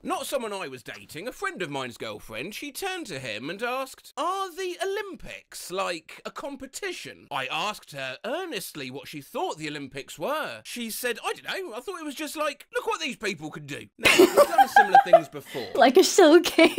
Not someone I was dating, a friend of mine's girlfriend. She turned to him and asked, "Are the Olympics like a competition?" I asked her earnestly what she thought the Olympics were. She said, "I don't know, I thought it was just like, look what these people can do." Now, we've done similar things before. Like a showcase.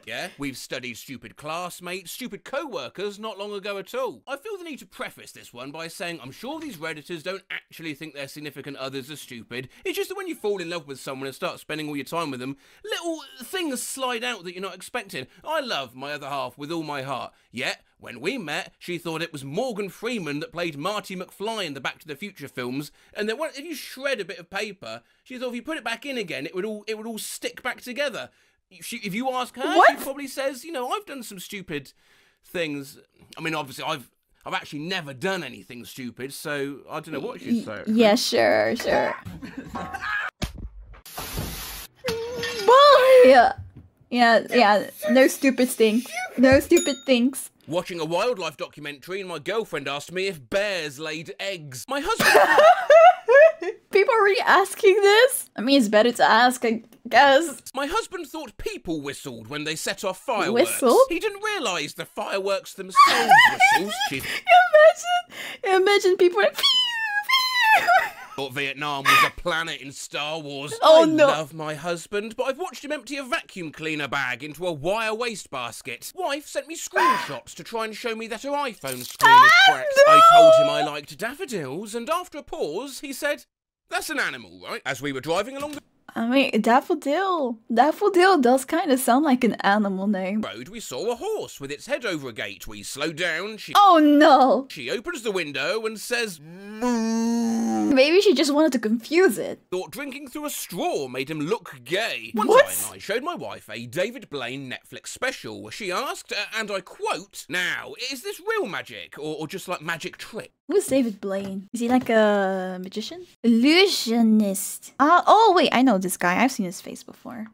Yeah, we've studied stupid classmates, stupid co-workers not long ago at all. I feel the need to preface this one by saying I'm sure these Redditors don't actually think their significant others are stupid. It's just that when you fall in love with someone and start spending all your time with them, little things slide out that you're not expecting. I love my other half with all my heart. Yet, when we met, she thought it was Morgan Freeman that played Marty McFly in the Back to the Future films, and then if you shred a bit of paper, she thought if you put it back in again, it would all stick back together. If you ask her, she probably says, you know, I've done some stupid things. I mean, obviously, I've actually never done anything stupid, so I don't know what she'd say. Yeah, sure. Boy! Yeah, no stupid things. No stupid things. Watching a wildlife documentary, and my girlfriend asked me if bears laid eggs. My husband... People are really asking this? I mean, it's better to ask, I guess. My husband thought people whistled when they set off fireworks. Whistle? He didn't realise the fireworks themselves whistles. Imagine people like... Thought Vietnam was a planet in Star Wars. Oh, I no. love my husband, but I've watched him empty a vacuum cleaner bag into a wire wastebasket. Wife sent me screenshots to try and show me that her iPhone screen is cracked. No. I told him I liked daffodils, and after a pause, he said, "That's an animal, right?" As we were driving along the I mean, daffodil. Daffodil does kind of sound like an animal name. road, we saw a horse with its head over a gate. We slowed down. Oh no! She opens the window and says, Maybe she just wanted to confuse it. thought drinking through a straw made him look gay. One What? time I showed my wife a David Blaine Netflix special. She asked, and I quote, "Now, is this real magic or just like magic trick?" Who's David Blaine? Is he like a magician? Illusionist. Oh wait, I know this guy. I've seen his face before.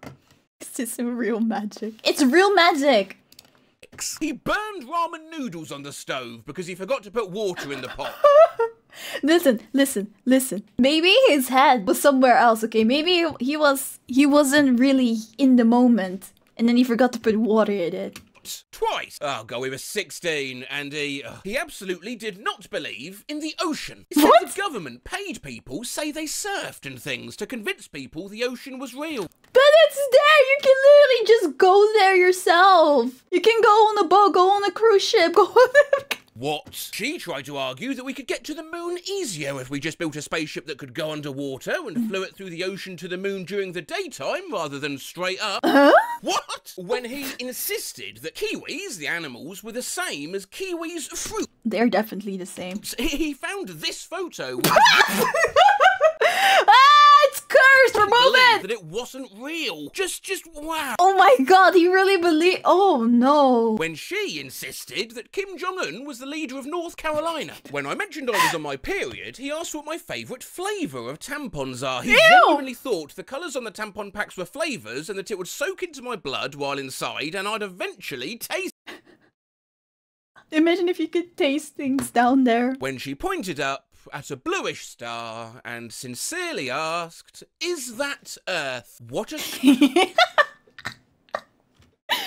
Is this real magic? It's real magic! He burned ramen noodles on the stove because he forgot to put water in the pot. Listen. Maybe his head was somewhere else, okay? Maybe he wasn't really in the moment. And then he forgot to put water in it. Twice. Oh god, we were 16 and he absolutely did not believe in the ocean. He said What? the government paid people say they surfed and things to convince people the ocean was real. But it's there! You can literally just go there yourself! You can go on a boat, go on a cruise ship, go on a... What? She tried to argue that we could get to the moon easier if we just built a spaceship that could go underwater and flew it through the ocean to the moon during the daytime rather than straight up. Huh? What? When he insisted that kiwis, the animals, were the same as kiwis fruit. They're definitely the same. He found this photo. It's cursed! Remove it! That it wasn't real. Just wow. Oh my god, he really believed. Oh no. When she insisted that Kim Jong-un was the leader of North Carolina. When I mentioned I was on my period, he asked what my favourite flavour of tampons are. He genuinely thought the colours on the tampon packs were flavours and that it would soak into my blood while inside and I'd eventually taste. Imagine if you could taste things down there. When she pointed up at a bluish star and sincerely asked, "Is that Earth?" What a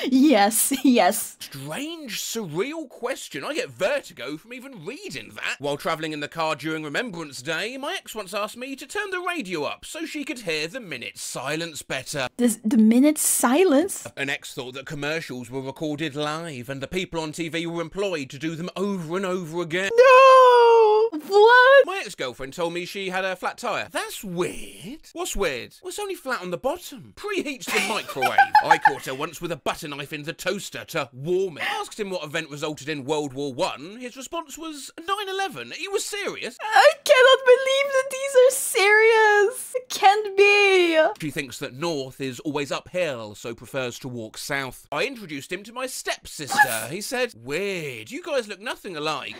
Yes. strange, surreal question. I get vertigo from even reading that. While travelling in the car during Remembrance Day, my ex once asked me to turn the radio up so she could hear the minute silence better. The minute silence? An ex thought that commercials were recorded live and the people on TV were employed to do them over and over again. No! What? My ex-girlfriend told me she had a flat tyre. That's weird. What's weird? Well, it's only flat on the bottom. Preheats the microwave. I caught her once with a butter knife in the toaster to warm it. Asked him what event resulted in World War I. His response was 9/11. He was serious. I cannot believe that these are serious. It can't be. She thinks that north is always uphill, so prefers to walk south. I introduced him to my stepsister. He said, "Weird, you guys look nothing alike."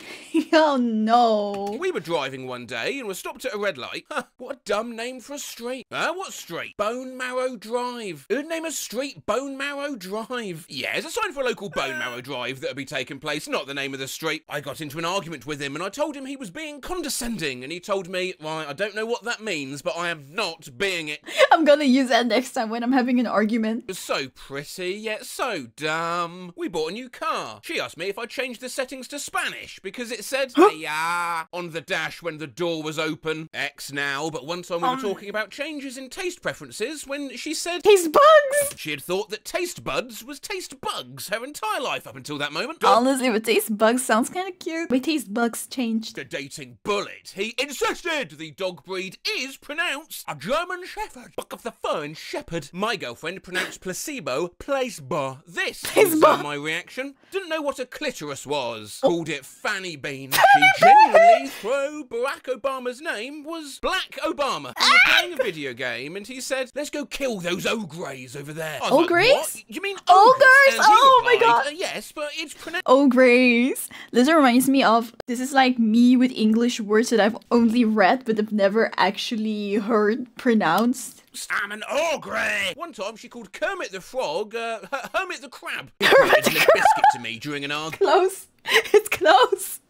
Oh no. We were driving one day and were stopped at a red light. Huh, what a dumb name for a street. What street? Bone Marrow Drive. Who'd name a street Bone Marrow Drive? Yeah, it's a sign for a local Bone Marrow Drive that'll be taking place, not the name of the street. I got into an argument with him and I told him he was being condescending and he told me, right, I don't know what that means, but I am not being it. I'm gonna use that next time when I'm having an argument. It was so pretty, yet so dumb. We bought a new car. She asked me if I changed the settings to Spanish because it said, "Hiya" on the dash when the door was open. X now, but one time we were talking about changes in taste preferences when she said, Taste bugs! she had thought that taste buds was taste bugs her entire life up until that moment. Honestly, but taste bugs sounds kind of cute. My taste bugs changed. The dating bullet. He insisted the dog breed is pronounced a German Shepherd. Buck of the fine shepherd. My girlfriend pronounced placebo placebo. This was my reaction. Didn't know what a clitoris was. Called it Fanny Bean. She genuinely threw Barack Obama's name was Black Obama. We were playing a video game and he said, "Let's go kill those ogres over there." Ogres? Like, what? You mean Ogres? And he Oh my replied, god. yes, but it's pronounced Ogres. This reminds me of, this is like me with English words that I've only read but have never actually heard pronounced. I'm an ogre! One time she called Kermit the Frog, Hermit the Crab. He Hermit quoted the Limp Biscuit to me during an argument. Close. It's close.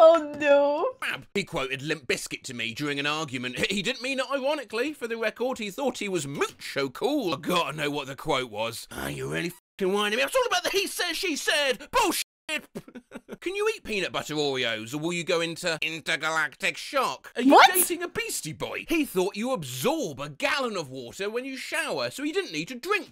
Oh no. He quoted Limp Biscuit to me during an argument. He didn't mean it ironically. For the record, he thought he was mucho cool. I gotta know what the quote was. You really f***ing whining me. I'm talking about the he said, she said. Bullshit! Can you eat peanut butter Oreos, or will you go into intergalactic shock? Are you What? dating a Beastie Boy? He thought you absorb a gallon of water when you shower, so he didn't need to drink.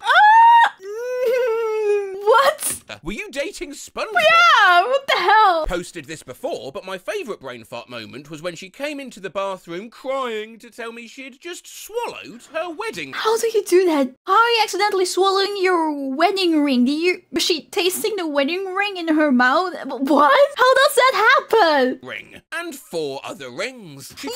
What? Were you dating SpongeBob? Yeah, what the hell? Posted this before, but my favourite brain fart moment was when she came into the bathroom crying to tell me she'd just swallowed her wedding. How do you do that? How are you accidentally swallowing your wedding ring? Was she tasting the wedding ring in her mouth? What? How does that happen? Ring. And 4 other rings. She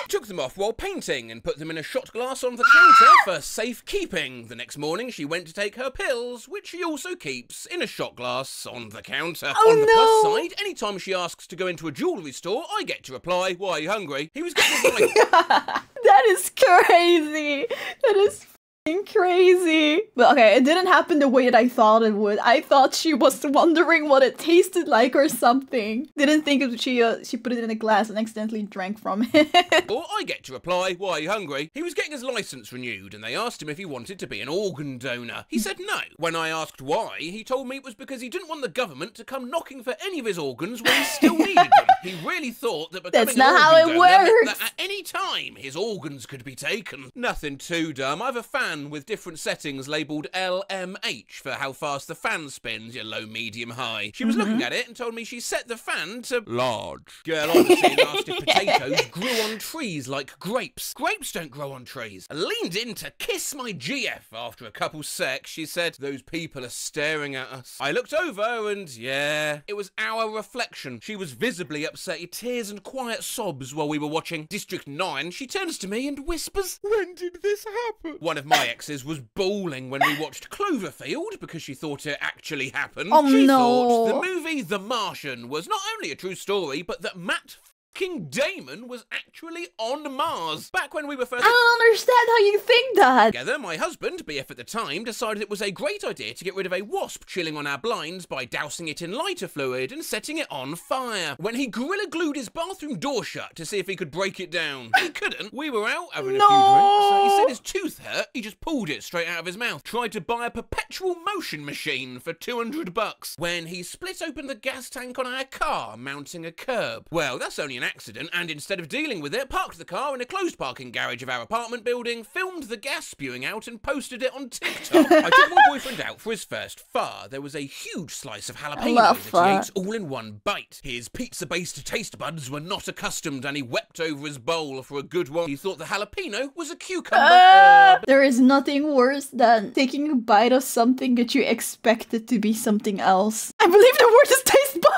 took them off while painting and put them in a shot glass on the counter for safekeeping. The next morning she went to take her pills, which she also keeps in a shot glass on the counter. Oh, on the no. plus side, anytime she asks to go into a jewellery store, I get to reply, "Why, are you hungry?" He was getting his That is crazy. That is f***ing crazy. But okay, it didn't happen the way that I thought it would. I thought she was wondering what it tasted like or something. Didn't think she put it in a glass and accidentally drank from it. Or I get to reply, "Why, are you hungry?" He was getting his licence renewed and they asked him if he wanted to be an organ donor. He said no. When I asked why, he told me it was because he didn't want the government to come knocking for any of his organs when he still needed them. He really thought that becoming That's not how an it organ donor meant works. that at any time his organs could be taken. Nothing too dumb. I have a fan with different settings labelled LMH for how fast the fan spins, your low, medium, high. She was looking at it and told me she set the fan to large. Girl honestly asked if potatoes grew on trees like grapes. Grapes don't grow on trees. I leaned in to kiss my GF. After a couple secs, she said, "Those people are staring at us." I looked over and yeah, it was our reflection. She was visibly upset, tears and quiet sobs while we were watching District 9. She turns to me and whispers, "When did this happen?" One of my exes was bawling when we watched Cloverfield because she thought it actually happened. Oh, she no. thought the movie The Martian was not only a true story, but that Matt King Damon was actually on Mars. Back when we were first I don't understand how you think that. together, my husband, BF at the time, decided it was a great idea to get rid of a wasp chilling on our blinds by dousing it in lighter fluid and setting it on fire. When he gorilla glued his bathroom door shut to see if he could break it down. He couldn't. We were out having a few drinks. He said his tooth hurt. He just pulled it straight out of his mouth. Tried to buy a perpetual motion machine for $200 when he split open the gas tank on our car, mounting a curb. Well, that's only an accident, and instead of dealing with it, parked the car in a closed parking garage of our apartment building, filmed the gas spewing out and posted it on TikTok. I took my boyfriend out for his first far. There was a huge slice of jalapeno that he ate all in one bite. His pizza-based taste buds were not accustomed and he wept over his bowl for a good one. He thought the jalapeno was a cucumber. There is nothing worse than taking a bite of something that you expected to be something else. I believe the word is taste bugs!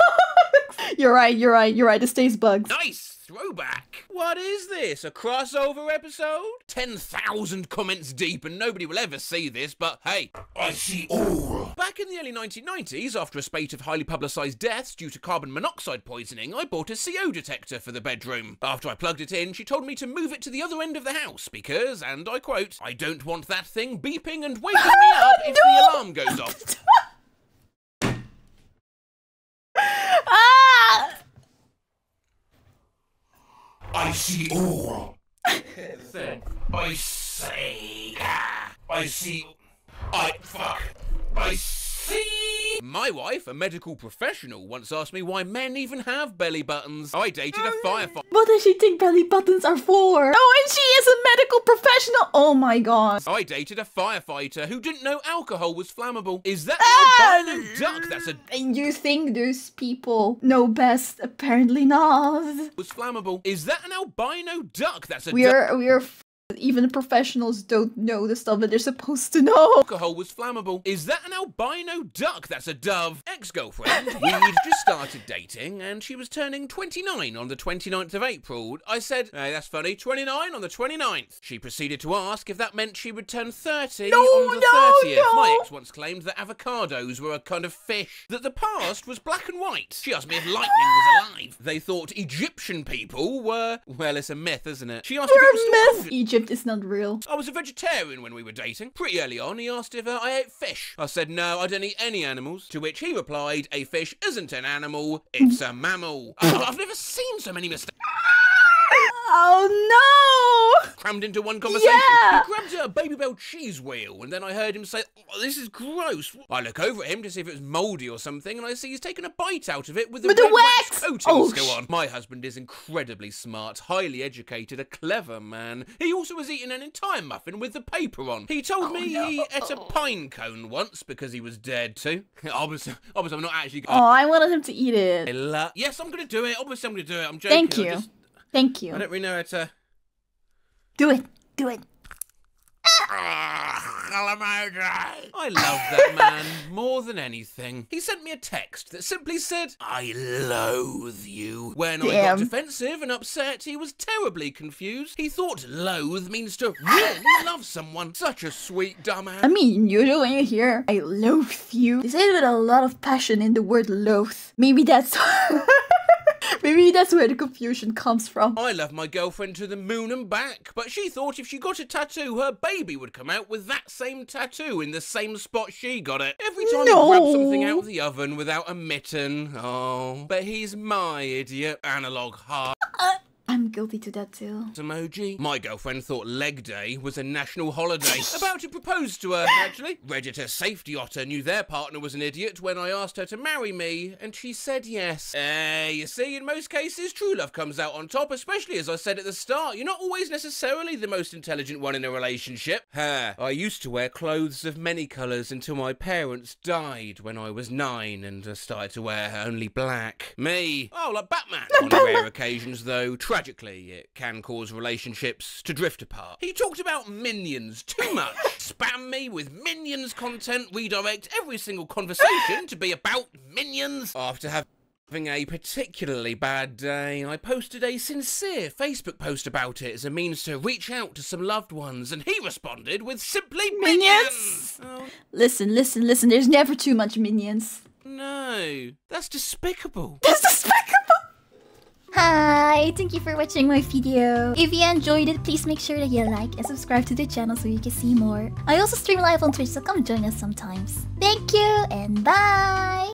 You're right, it's taste bugs. Nice! Throwback. What is this? A crossover episode? 10,000 comments deep and nobody will ever see this, but hey, I see all. Back in the early 1990s, after a spate of highly publicised deaths due to carbon monoxide poisoning, I bought a CO detector for the bedroom. After I plugged it in, she told me to move it to the other end of the house because, and I quote, "I don't want that thing beeping and waking me up if the alarm goes off." I see all. Then I say, I see. I see. My wife, a medical professional, once asked me why men even have belly buttons. I dated a firefighter. What does she think belly buttons are for? Oh, and she is a medical professional. Oh my god. I dated a firefighter who didn't know alcohol was flammable. Is that an albino duck? That's a... And you think those people know best? Apparently not. Was flammable. Is that an albino duck? That's a... Even professionals don't know the stuff that they're supposed to know. Alcohol was flammable. Is that an albino duck? That's a dove. Ex-girlfriend. We'd just started dating and she was turning 29 on the 29th of April. I said, hey, that's funny, 29 on the 29th. She proceeded to ask if that meant she would turn 30 on the 30th. No. My ex once claimed that avocados were a kind of fish, that the past was black and white. She asked me if lightning was alive. They thought Egyptian people were... Well, it's a myth, isn't it? She asked if it was still... Egypt is not real. I was a vegetarian when we were dating. Pretty early on, he asked if I ate fish. I said, no, I don't eat any animals. To which he replied, a fish isn't an animal, it's a mammal. I've never seen so many mistakes. Oh no! Crammed into one conversation. Yeah. He grabbed a Baby Bell cheese wheel, and then I heard him say, oh, this is gross. I look over at him to see if it was mouldy or something, and I see he's taken a bite out of it with the red wax coating still on. My husband is incredibly smart, highly educated, a clever man. He also was eating an entire muffin with the paper on. He told me he ate a pine cone once because he was dead too. Obviously, I'm not actually going. Oh, I wanted him to eat it. Yes, I'm going to do it. Obviously, I'm going to do it. I'm joking. Thank you. Thank you. I don't really know how to... Do it. Do it. I love that man more than anything. He sent me a text that simply said, I loathe you. When I got defensive and upset, he was terribly confused. He thought loathe means to really love someone. Such a sweet dumbass. I mean, usually when you hear, I loathe you, they say it with a lot of passion in the word loathe. Maybe that's... Maybe that's where the confusion comes from. I love my girlfriend to the moon and back, but she thought if she got a tattoo, her baby would come out with that same tattoo in the same spot she got it. Every time he grabs something out of the oven without a mitten. Oh, but he's my idiot. Analog heart. I'm guilty to that too. Emoji. My girlfriend thought leg day was a national holiday. About to propose to her, actually. Reddit Safety Otter knew their partner was an idiot when I asked her to marry me, and she said yes. You see, in most cases, true love comes out on top, especially as I said at the start. You're not always necessarily the most intelligent one in a relationship. I used to wear clothes of many colours until my parents died when I was 9 and I started to wear only black. Me. Oh, like Batman. On rare occasions, though, tragically, it can cause relationships to drift apart. He talked about Minions too much. Spam me with Minions content, redirect every single conversation to be about Minions. After having a particularly bad day, I posted a sincere Facebook post about it as a means to reach out to some loved ones, and he responded with simply Minions! Oh. Listen, there's never too much Minions. No, that's despicable. That's despicable! Hi, thank you for watching my video. If you enjoyed it, please make sure that you like and subscribe to the channel so you can see more. I also stream live on Twitch, so come join us sometimes. Thank you and bye!